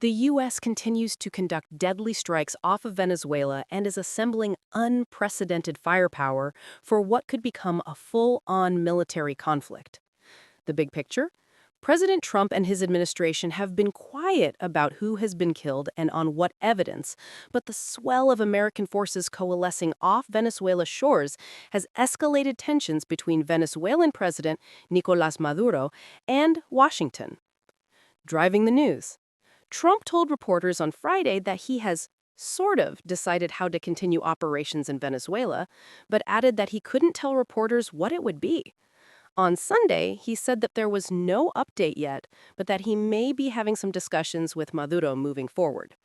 The U.S. continues to conduct deadly strikes off of Venezuela and is assembling unprecedented firepower for what could become a full-on military conflict. The big picture? President Trump and his administration have been quiet about who has been killed and on what evidence, but the swell of American forces coalescing off Venezuela's shores has escalated tensions between Venezuelan President Nicolás Maduro and Washington. Driving the news. Trump told reporters on Friday that he has sort of decided how to continue operations in Venezuela, but added that he couldn't tell reporters what it would be. On Sunday, he said that there was no update yet, but that he may be having some discussions with Maduro moving forward.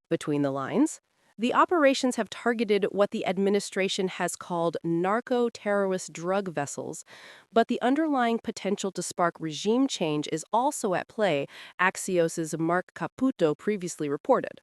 Between the lines, the operations have targeted what the administration has called narco-terrorist drug vessels, but the underlying potential to spark regime change is also at play, Axios's Mark Caputo previously reported.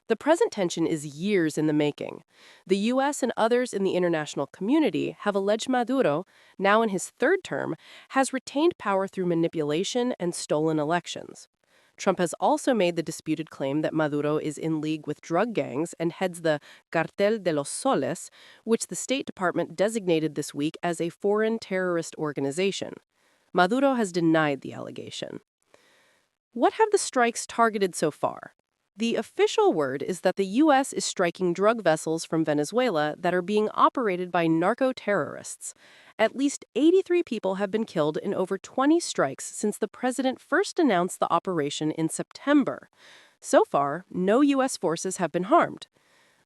The present tension is years in the making. The U.S. and others in the international community have alleged Maduro, now in his third term, has retained power through manipulation and stolen elections. Trump has also made the disputed claim that Maduro is in league with drug gangs and heads the Cartel de los Soles, which the State Department designated this week as a foreign terrorist organization. Maduro has denied the allegation. What have the strikes targeted so far? The official word is that the U.S. is striking drug vessels from Venezuela that are being operated by narco-terrorists. At least 83 people have been killed in over 20 strikes since the president first announced the operation in September. So far, no U.S. forces have been harmed.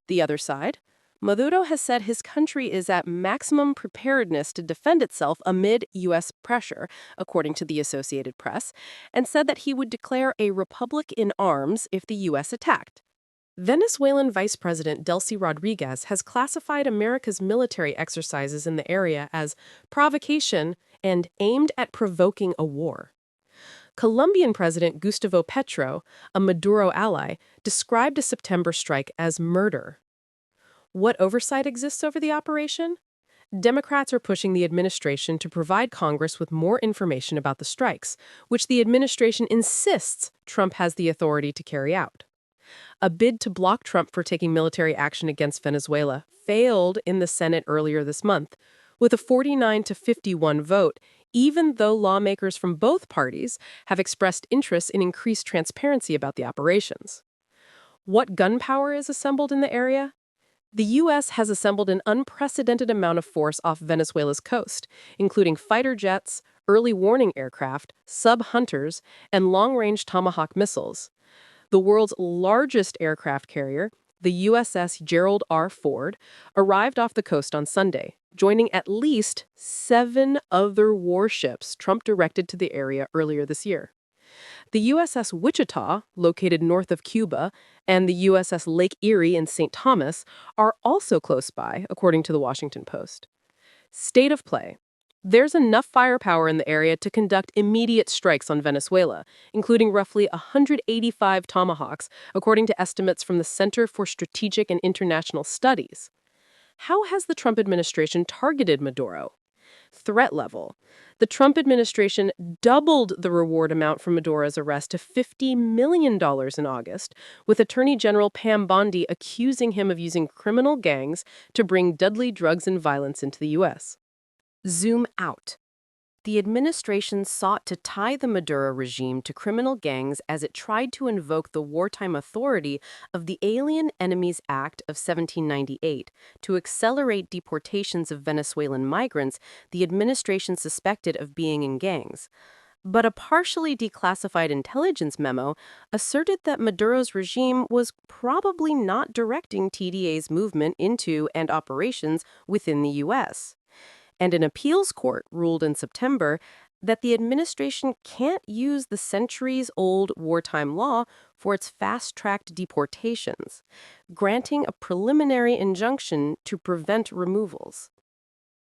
The other side? Maduro has said his country is at maximum preparedness to defend itself amid U.S. pressure, according to the Associated Press, and said that he would declare a republic in arms if the U.S. attacked. Venezuelan Vice President Delcy Rodriguez has classified America's military exercises in the area as provocation and aimed at provoking a war. Colombian President Gustavo Petro, a Maduro ally, described a September strike as murder. What oversight exists over the operation? Democrats are pushing the administration to provide Congress with more information about the strikes, which the administration insists Trump has the authority to carry out. A bid to block Trump for taking military action against Venezuela failed in the Senate earlier this month, with a 49-51 vote, even though lawmakers from both parties have expressed interest in increased transparency about the operations. What gun power is assembled in the area? The U.S. has assembled an unprecedented amount of force off Venezuela's coast, including fighter jets, early warning aircraft, sub-hunters, and long-range Tomahawk missiles. The world's largest aircraft carrier, the USS Gerald R. Ford, arrived off the coast on Sunday, joining at least 7 other warships Trump directed to the area earlier this year. The USS Wichita, located north of Cuba, and the USS Lake Erie in St. Thomas are also close by, according to the Washington Post. State of play. There's enough firepower in the area to conduct immediate strikes on Venezuela, including roughly 185 Tomahawks, according to estimates from the Center for Strategic and International Studies. How has the Trump administration targeted Maduro? Threat level. The Trump administration doubled the reward amount for Maduro's arrest to $50 million in August, with Attorney General Pam Bondi accusing him of using criminal gangs to bring deadly drugs and violence into the U.S. Zoom out. The administration sought to tie the Maduro regime to criminal gangs as it tried to invoke the wartime authority of the Alien Enemies Act of 1798 to accelerate deportations of Venezuelan migrants the administration suspected of being in gangs. But a partially declassified intelligence memo asserted that Maduro's regime was probably not directing TDA's movement into and operations within the U.S. And an appeals court ruled in September that the administration can't use the centuries-old wartime law for its fast-tracked deportations, granting a preliminary injunction to prevent removals.